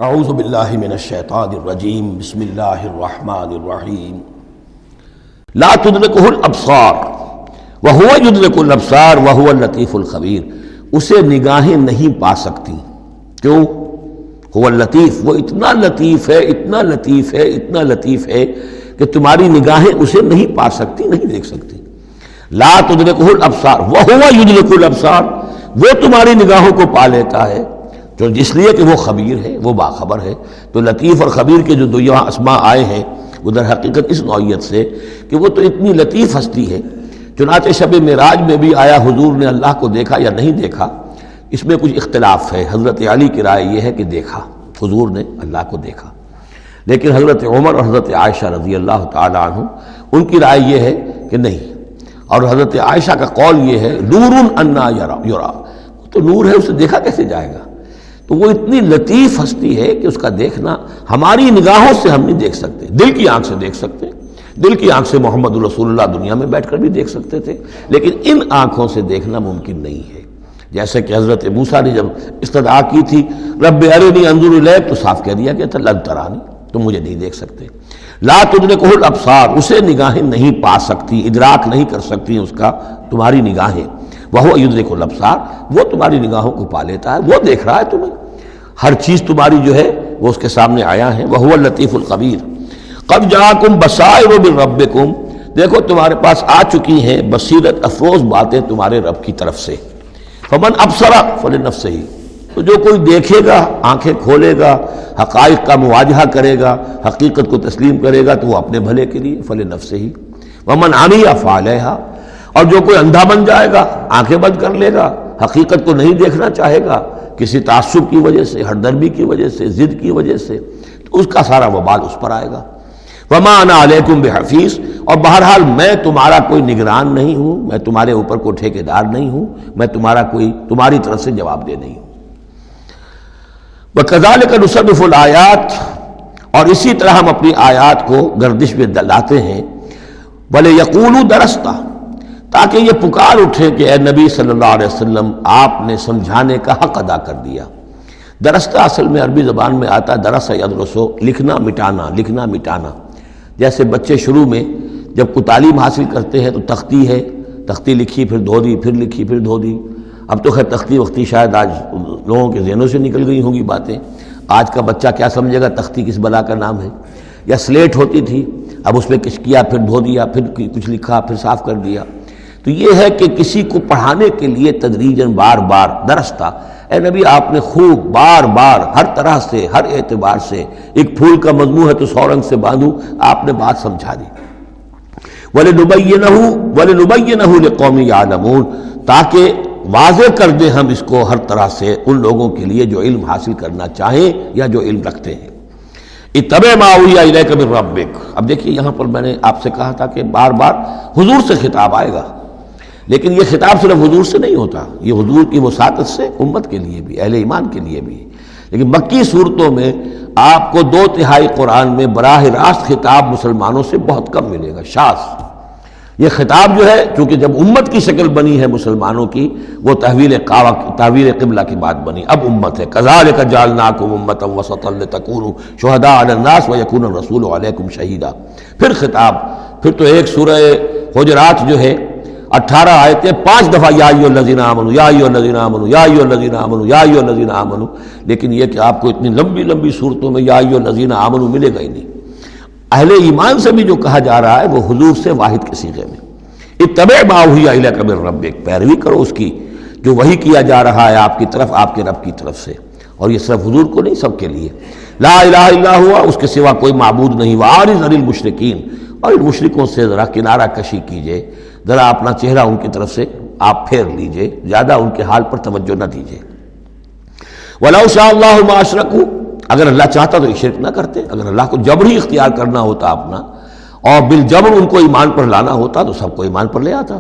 اعوذ باللہ من الشیطان الرجیم بسم اللہ الرحمن الرحیم لا تدرکہ الابصار وہو یدرک الابصار وہو اللطیف الخبیر، اسے نگاہیں نہیں پا سکتی۔ کیوں؟ هو اللطیف، وہ اتنا لطیف ہے، اتنا لطیف ہے، اتنا لطیف ہے کہ تمہاری نگاہیں اسے نہیں پا سکتی، نہیں دیکھ سکتی۔ لا تدرکہ الابصار وہو یدرک الابصار، وہ تمہاری نگاہوں کو پا لیتا ہے، جو اس لیے کہ وہ خبیر ہے، وہ باخبر ہے۔ تو لطیف اور خبیر کے جو دو یہاں اسماء آئے ہیں وہ در حقیقت اس نوعیت سے کہ وہ تو اتنی لطیف ہستی ہے۔ چنانچہ شب معراج میں بھی آیا حضور نے اللہ کو دیکھا یا نہیں دیکھا، اس میں کچھ اختلاف ہے۔ حضرت علی کی رائے یہ ہے کہ دیکھا، حضور نے اللہ کو دیکھا، لیکن حضرت عمر اور حضرت عائشہ رضی اللہ تعالی عنہ ان کی رائے یہ ہے کہ نہیں، اور حضرت عائشہ کا قول یہ ہے نور انا یرا، تو نور ہے، اسے دیکھا کیسے جائے گا؟ تو وہ اتنی لطیف ہستی ہے کہ اس کا دیکھنا ہماری نگاہوں سے ہم نہیں دیکھ سکتے، دل کی آنکھ سے دیکھ سکتے، دل کی آنکھ سے محمد رسول اللہ دنیا میں بیٹھ کر بھی دیکھ سکتے تھے، لیکن ان آنکھوں سے دیکھنا ممکن نہیں ہے۔ جیسے کہ حضرت موسیٰ نے جب استدعا کی تھی رب ارنی انظر الیک، تو صاف کہہ دیا کہ لن ترانی، تم مجھے نہیں دیکھ سکتے۔ لا تدرکہ الابصار، اسے نگاہیں نہیں پا سکتی، ادراک نہیں کر سکتی اس کا تمہاری نگاہیں۔ وہو یدرک الابصار، وہ تمہاری نگاہوں کو پا لیتا ہے، وہ دیکھ رہا ہے تمہیں، ہر چیز تمہاری جو ہے وہ اس کے سامنے آیا ہے۔ وہو اللطیف الخبیر۔ قد جاءکم بصائر من ربکم، دیکھو تمہارے پاس آ چکی ہیں بصیرت افروز باتیں تمہارے رب کی طرف سے۔ فمن ابصر فلنفسہ، تو جو کوئی دیکھے گا، آنکھیں کھولے گا، حقائق کا مواجہہ کرے گا، حقیقت کو تسلیم کرے گا، تو وہ اپنے بھلے کے لیے، فلنفسہ۔ ومن عمی فعلیہا، اور جو کوئی اندھا بن جائے گا، آنکھیں بند کر لے گا، حقیقت کو نہیں دیکھنا چاہے گا کسی تعصب کی وجہ سے، ہردرمی کی وجہ سے، ضد کی وجہ سے، تو اس کا سارا وبال اس پر آئے گا۔ وما انا علیکم بحفیظ، اور بہرحال میں تمہارا کوئی نگران نہیں ہوں، میں تمہارے اوپر کوئی ٹھیکیدار نہیں ہوں، میں تمہاری طرف سے جواب دہ نہیں ہوں۔ وکذالک نصرف الآیات، اور اسی طرح ہم اپنی آیات کو گردش میں لاتے ہیں۔ ولیقولوا درست، تاکہ یہ پکار اٹھے کہ اے نبی صلی اللہ علیہ وسلم آپ نے سمجھانے کا حق ادا کر دیا۔ درستہ اصل میں عربی زبان میں آتا درس یدرسو، لکھنا مٹانا، لکھنا مٹانا۔ جیسے بچے شروع میں جب کوئی تعلیم حاصل کرتے ہیں تو تختی ہے، تختی لکھی پھر دھو دی، پھر لکھی پھر دھو دی۔ اب تو خیر تختی وقتی شاید آج لوگوں کے ذہنوں سے نکل گئی ہوں گی باتیں۔ آج کا بچہ کیا سمجھے گا تختی کس بلا کا نام ہے؟ یا سلیٹ ہوتی تھی، اب اس میں کچھ کیا، پھر دھو دیا، پھر کچھ لکھا، پھر صاف کر دیا۔ تو یہ ہے کہ کسی کو پڑھانے کے لیے تدریجاً بار بار درستہ، اے نبی آپ نے خوب بار بار ہر طرح سے، ہر اعتبار سے، ایک پھول کا مضمون ہے تو 100 رنگ سے باندھوں، آپ نے بات سمجھا دی۔ وَلِنُبَيِّنَهُ لِقَوْمٍ يَعْلَمُونَ، تاکہ واضح کر دیں ہم اس کو ہر طرح سے ان لوگوں کے لیے جو علم حاصل کرنا چاہیں یا جو علم رکھتے ہیں۔ اتبع ما اوحی الیک من ربک، اب دیکھیے یہاں پر میں نے آپ سے کہا تھا کہ بار بار حضور سے خطاب آئے گا، لیکن یہ خطاب صرف حضور سے نہیں ہوتا، یہ حضور کی وساطت سے امت کے لیے بھی، اہل ایمان کے لیے بھی۔ لیکن مکی صورتوں میں آپ کو 2/3 قرآن میں براہ راست خطاب مسلمانوں سے بہت کم ملے گا، شاذ۔ یہ خطاب جو ہے چونکہ جب امت کی شکل بنی ہے مسلمانوں کی، وہ تحویل قبلہ کی بات بنی، اب امت ہے۔ کذالک جعلناکم امۃ وسطا لتکونوا شہداء علی الناس ویکون الرسول علیکم شہیدا۔ پھر خطاب، پھر تو ایک سورہ حجرات جو ہے 18 آیتیں 5 دفعہ یا ایھا الذین آمنوا، یا ایھا الذین آمنوا، یا ایھا الذین آمنوا، یا ایھا الذین آمنوا، لیکن یہ کہ آپ کو اتنی لمبی لمبی صورتوں میں یا ایھا الذین آمنوا ملے گا ہی نہیں۔ اہل ایمان سے بھی جو کہا جا رہا ہے وہ حضور سے واحد کے صیغے میں، اتبع ما اوحی الیک من ربک، پیروی کرو اس کی جو وحی کیا جا رہا ہے آپ کی طرف، آپ کے رب کی طرف سے۔ اور یہ صرف حضور کو نہیں، سب کے لیے۔ لا الہ الا ہوا، اس کے سوا کوئی معبود نہیں۔ وَأَعْرِضْ عَنِ الْمُشْرِكِينَ، اور ان مشرکوں سے ذرا کنارہ کشی کیجئے، ذرا اپنا چہرہ ان کی طرف سے آپ پھیر لیجئے، زیادہ ان کے حال پر توجہ نہ دیجئے۔ وَلَوْ شَاءَ اللَّهُ مَا أَشْرَكُوا، اگر اللہ چاہتا تو یہ شرک نہ کرتے، اگر اللہ کو جبر ہی اختیار کرنا ہوتا اپنا اور بالجبر ان کو ایمان پر لانا ہوتا تو سب کو ایمان پر لے آتا۔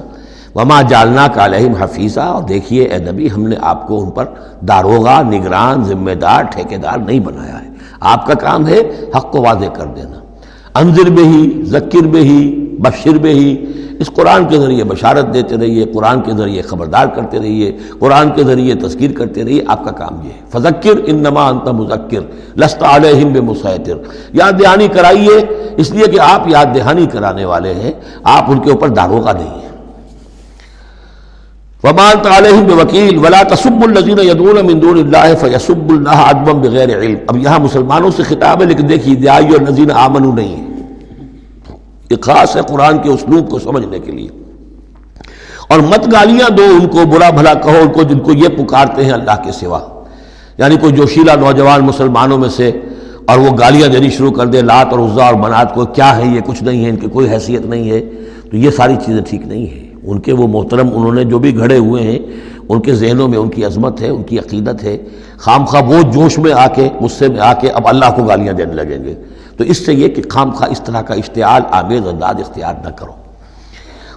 وَمَا جَعَلْنَاكَ عَلَيْهِمْ حَفِيظًا، اور دیکھیے اے نبی ہم نے آپ کو ان پر داروغہ، نگران، ذمہ دار، ٹھیکیدار نہیں بنایا ہے۔ آپ کا کام ہے حق کو واضح کر دینا۔ انذر بہ، ذکر بہ، بشر بہ، اس قرآن کے ذریعے بشارت دیتے رہیے، قرآن کے ذریعے خبردار کرتے رہیے، قرآن کے ذریعے تذکیر کرتے رہیے، آپ کا کام یہ ہے۔ فذکر انما انت مذکر لست علیہم بمسیطر، یاد دہانی کرائیے اس لیے کہ آپ یاد دہانی کرانے والے ہیں، آپ ان کے اوپر داروغہ نہیں ہیں۔ وما انت علیہم بوکیل ولا تسبوا الذین یدعون من دون اللہ فیسبوا اللہ عدوا بغیر علم۔ اب یہاں مسلمانوں سے خطاب ہے، لیکن دیکھیے یا ایھا الذین آمنوا نہیں ہے، یہ خاص ہے قرآن کے اسلوب کو سمجھنے کے لیے۔ اور مت گالیاں دو ان کو، برا بھلا کہو ان کو جن کو یہ پکارتے ہیں اللہ کے سوا، یعنی کوئی جوشیلا نوجوان مسلمانوں میں سے اور وہ گالیاں دینی شروع کر دے لات اور عزا اور منات کو، کیا ہے یہ، کچھ نہیں ہے، ان کی کوئی حیثیت نہیں ہے، تو یہ ساری چیزیں ٹھیک نہیں ہیں۔ ان کے وہ محترم انہوں نے جو بھی گھڑے ہوئے ہیں، ان کے ذہنوں میں ان کی عظمت ہے، ان کی عقیدت ہے، خام خواہ وہ جوش میں آ کے، غصے میں آ کے اب اللہ کو گالیاں دینے لگیں گے، تو اس سے یہ کہ خام خواہ اس طرح کا اشتعال آمیز انداز اختیار نہ کرو۔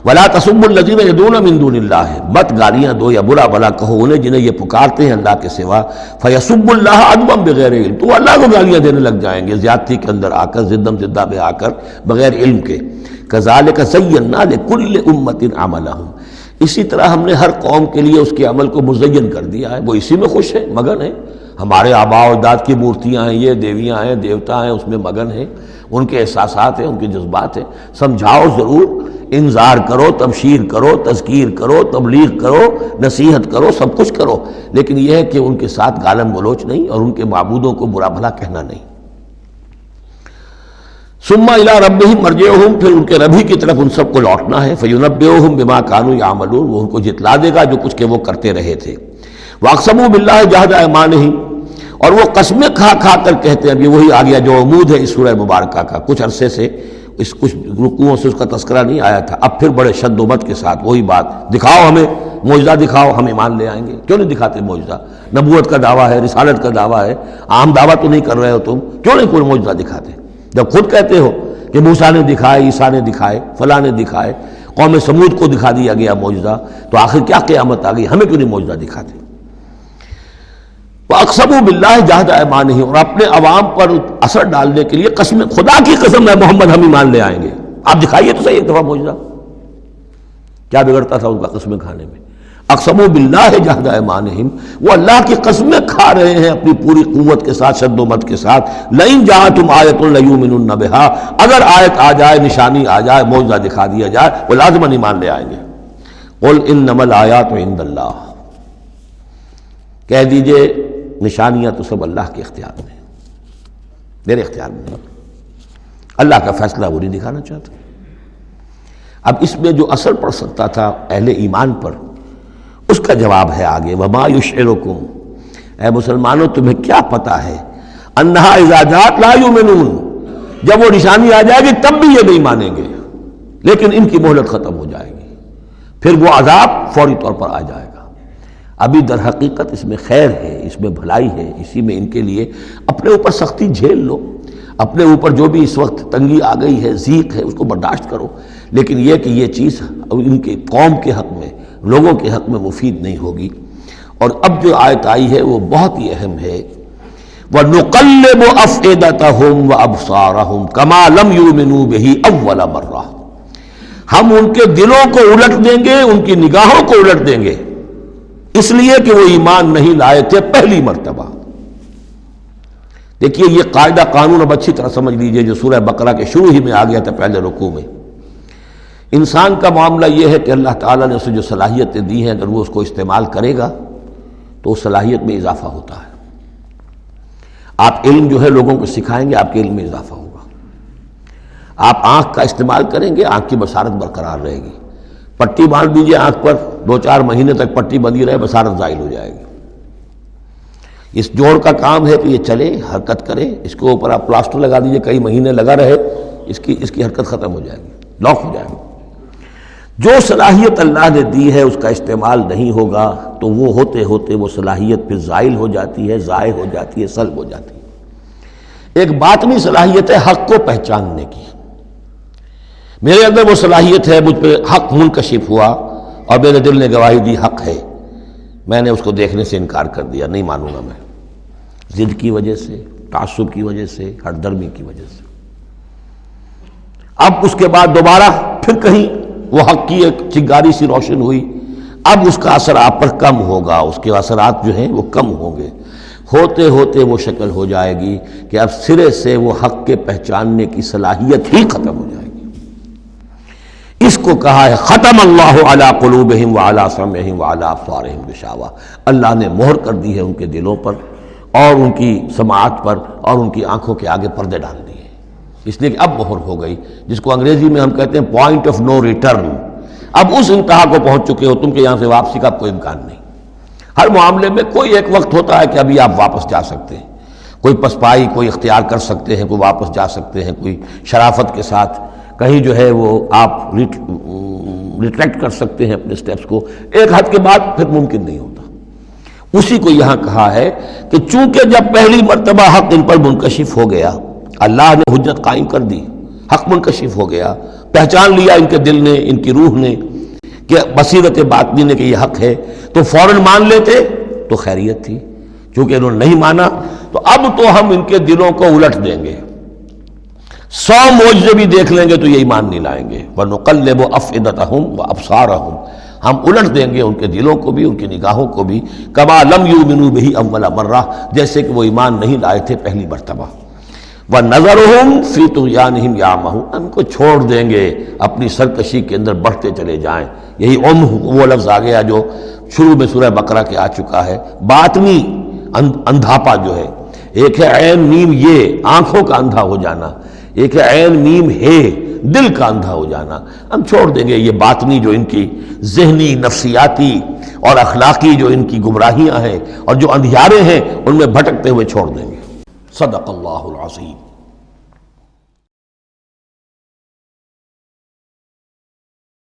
ولا تسبوا الذین یدعون من دون اللہ، مت گالیاں دو یا برا بھلا کہو انہیں جنہیں یہ پکارتے ہیں اللہ کے سوا، فیسبوا اللہ عدوا بغیر علم، تو اللہ کو گالیاں دینے لگ جائیں گے زیادتی کے اندر آ کر، زدم زدہ میں آ کر، بغیر علم کے۔ کذالک زینا لکل امۃ عملہم، اسی طرح ہم نے ہر قوم کے لیے اس کے عمل کو مزین کر دیا ہے، وہ اسی میں خوش ہے، مگن ہے۔ ہمارے آباء و اجداد کی مورتیاں ہیں، یہ دیویاں ہیں، دیوتا ہیں، اس میں مگن ہیں، ان کے احساسات ہیں، ان کے جذبات ہیں۔ سمجھاؤ ضرور، انذار کرو، تبشیر کرو، تذکیر کرو، تبلیغ کرو، نصیحت کرو، سب کچھ کرو، لیکن یہ ہے کہ ان کے ساتھ گالم گلوچ نہیں اور ان کے معبودوں کو برا بھلا کہنا نہیں۔ ثم الی ربہم مرجعہم، پھر ان کے رب ہی کی طرف ان سب کو لوٹنا ہے، فینبئہم بما کانوا یعملون، وہ ان کو جتلا دے گا جو کچھ کہ وہ کرتے رہے تھے۔ واقسموا باللہ جہد ایمانہم، اور وہ قسمیں کھا کھا کر کہتے ہیں، اب یہ وہی آ گیا جو عمود ہے اس سورہ مبارکہ کا، کچھ عرصے سے اس کچھ رکوعوں سے اس کا تذکرہ نہیں آیا تھا، اب پھر بڑے شد و مت کے ساتھ وہی بات، دکھاؤ ہمیں معجزہ، دکھاؤ ہم ایمان لے آئیں گے۔ کیوں نہیں دکھاتے معجزہ؟ نبوت کا دعویٰ ہے، رسالت کا دعویٰ ہے، عام دعویٰ تو نہیں کر رہے ہو تم، کیوں نہیں کوئی معجزہ دکھاتے؟ جب خود کہتے ہو کہ موسیٰ نے دکھائے، عیسیٰ نے دکھائے، فلاں نے دکھائے، قوم سمود کو دکھا دیا گیا معجزہ، تو آخر کیا قیامت آ گئی، ہمیں کیوں نہیں معجزہ دکھاتے؟ وَأَقْسَمُوا بِاللَّهِ جَهْدَ أَيْمَانِهِمْ، اور اپنے عوام پر اثر ڈالنے کے لیے قسم، خدا کی قسم ہے محمد ہم ایمان لے آئیں گے، آپ دکھائیے تو صحیح ایک دفعہ معجزہ، کیا بگڑتا تھا ان کا قسمیں کھانے میں؟ اقسموا باللہ جہد ایمانہم، وہ اللہ کی قسمیں کھا رہے ہیں اپنی پوری قوت کے ساتھ، شد و مت کے ساتھ۔ لئن جاءتہم آیۃ لیؤمنن بہا، اگر آیت آ جائے، نشانی آ جائے، معجزہ دکھا دیا جائے، وہ لازماً ایمان لے آئیں گے۔ قل انما الآیات عند اللہ، کہہ دیجئے نشانیاں تو سب اللہ کے اختیار میں، میرے اختیار میں نہیں، اللہ کا فیصلہ وہ نہیں دکھانا چاہتا۔ اب اس میں جو اثر پڑ سکتا تھا اہل ایمان پر، اس کا جواب ہے آگے، وما یشعرکم، اے مسلمانوں تمہیں کیا پتا ہے، انہا اذا جاءت لا یؤمنون، جب وہ نشانی آ جائے گی تب بھی یہ نہیں مانیں گے، لیکن ان کی مہلت ختم ہو جائے گی، پھر وہ عذاب فوری طور پر آ جائے گا۔ ابھی در حقیقت اس میں خیر ہے، اس میں بھلائی ہے، اسی میں ان کے لیے اپنے اوپر سختی جھیل لو، اپنے اوپر جو بھی اس وقت تنگی آ گئی ہے، ضیق ہے، اس کو برداشت کرو، لیکن یہ کہ یہ چیز ان کے قوم کے حق میں، لوگوں کے حق میں مفید نہیں ہوگی۔ اور اب جو آیت آئی ہے وہ بہت ہی اہم ہے، وَنُقَلِّبُ أَفْئِدَتَهُمْ وَأَبْصَارَهُمْ كَمَا لَمْ يُؤْمِنُوا بِهِ أَوَّلَ مَرَّةٍ، ہم ان کے دلوں کو الٹ دیں گے، ان کی نگاہوں کو الٹ دیں گے، اس لیے کہ وہ ایمان نہیں لائے تھے پہلی مرتبہ۔ دیکھیے یہ قاعدہ قانون اب اچھی طرح سمجھ لیجئے جو سورہ بقرہ کے شروع ہی میں آ گیا تھا پہلے رکوع میں۔ انسان کا معاملہ یہ ہے کہ اللہ تعالیٰ نے اسے جو صلاحیتیں دی ہیں، اگر وہ اس کو استعمال کرے گا تو اس صلاحیت میں اضافہ ہوتا ہے۔ آپ علم جو ہے لوگوں کو سکھائیں گے، آپ کے علم میں اضافہ ہوگا۔ آپ آنکھ کا استعمال کریں گے، آنکھ کی بصارت برقرار رہے گی۔ پٹی باندھ دیجیے آنکھ پر، 2-4 مہینے تک پٹی بندھی رہے، بصارت زائل ہو جائے گی۔ اس جوڑ کا کام ہے کہ یہ چلے، حرکت کرے، اس کے اوپر آپ پلاسٹر لگا دیجیے، کئی مہینے لگا رہے، اس کی حرکت ختم ہو جائے گی، لاک ہو جائے گی۔ جو صلاحیت اللہ نے دی ہے اس کا استعمال نہیں ہوگا تو وہ ہوتے ہوتے وہ صلاحیت پھر زائل ہو جاتی ہے، ضائع ہو جاتی ہے، سلب ہو جاتی ہے۔ ایک باطنی صلاحیت ہے حق کو پہچاننے کی، میرے اندر وہ صلاحیت ہے، مجھ پہ حق منکشف ہوا اور میرے دل نے گواہی دی حق ہے، میں نے اس کو دیکھنے سے انکار کر دیا، نہیں مانوں گا میں، ضد کی وجہ سے، تعصب کی وجہ سے، ہردرمی کی وجہ سے۔ اب اس کے بعد دوبارہ پھر کہیں وہ حق کی ایک چنگاری سی روشن ہوئی، اب اس کا اثر آپ پر کم ہوگا، اس کے اثرات جو ہیں وہ کم ہوں گے، ہوتے ہوتے وہ شکل ہو جائے گی کہ اب سرے سے وہ حق کے پہچاننے کی صلاحیت ہی ختم ہو جائے گی۔ اس کو کہا ہے ختم اللہ علی قلوبہم وعلی سمعہم وعلی ابصارہم غشاوہ، اللہ نے مہر کر دی ہے ان کے دلوں پر اور ان کی سماعت پر اور ان کی آنکھوں کے آگے پردے ڈال دیے، اس لیے کہ اب مہر ہو گئی، جس کو انگریزی میں ہم کہتے ہیں پوائنٹ آف نو ریٹرن۔ اب اس انتہا کو پہنچ چکے ہو تم کہ یہاں سے واپسی کا کوئی امکان نہیں۔ ہر معاملے میں کوئی ایک وقت ہوتا ہے کہ ابھی آپ واپس جا سکتے ہیں، کوئی پسپائی کوئی اختیار کر سکتے ہیں، کوئی واپس جا سکتے ہیں، کوئی شرافت کے ساتھ کہیں جو ہے وہ آپ ریٹریکٹ کر سکتے ہیں اپنے سٹیپس کو، ایک حد کے بعد پھر ممکن نہیں ہوتا۔ اسی کو یہاں کہا ہے کہ چونکہ جب پہلی مرتبہ حق ان پر منکشف ہو گیا، اللہ نے حجت قائم کر دی، حق منکشف ہو گیا، پہچان لیا ان کے دل نے، ان کی روح نے کہ بصیرت باطنی نے کہ یہ حق ہے، تو فوراً مان لیتے تو خیریت تھی، چونکہ انہوں نے نہیں مانا تو اب تو ہم ان کے دلوں کو الٹ دیں گے، 100 معجزے بھی دیکھ لیں گے تو یہ ایمان نہیں لائیں گے۔ وَنُقَلِّبُ أَفْئِدَتَهُمْ وَأَبْصَارَهُمْ، ہم الٹ دیں گے ان کے دلوں کو بھی، ان کی نگاہوں کو بھی، كَمَا لَمْ يُؤْمِنُوا بِهِ أَوَّلَ مَرَّةٍ، جیسے کہ وہ ایمان نہیں لائے تھے پہلی مرتبہ۔ وَنَذَرُهُمْ فِي طُغْيَانِهِمْ يَعْمَهُونَ، ان کو چھوڑ دیں گے اپنی سرکشی کے اندر بڑھتے چلے جائیں۔ یہی وہ لفظ آ گیا جو شروع میں سورہ بقرہ کے آ چکا ہے، باطنی اندھاپا جو ہے، ایک ہے عین میم یہ آنکھوں کا اندھا ہو جانا، ایک ہے عین میم ہے دل کا اندھا ہو جانا، ہم چھوڑ دیں گے یہ باطنی جو ان کی ذہنی نفسیاتی اور اخلاقی جو ان کی گمراہیاں ہیں اور جو اندھیارے ہیں ان میں بھٹکتے ہوئے چھوڑ دیں گے۔ صدق اللہ العظیم۔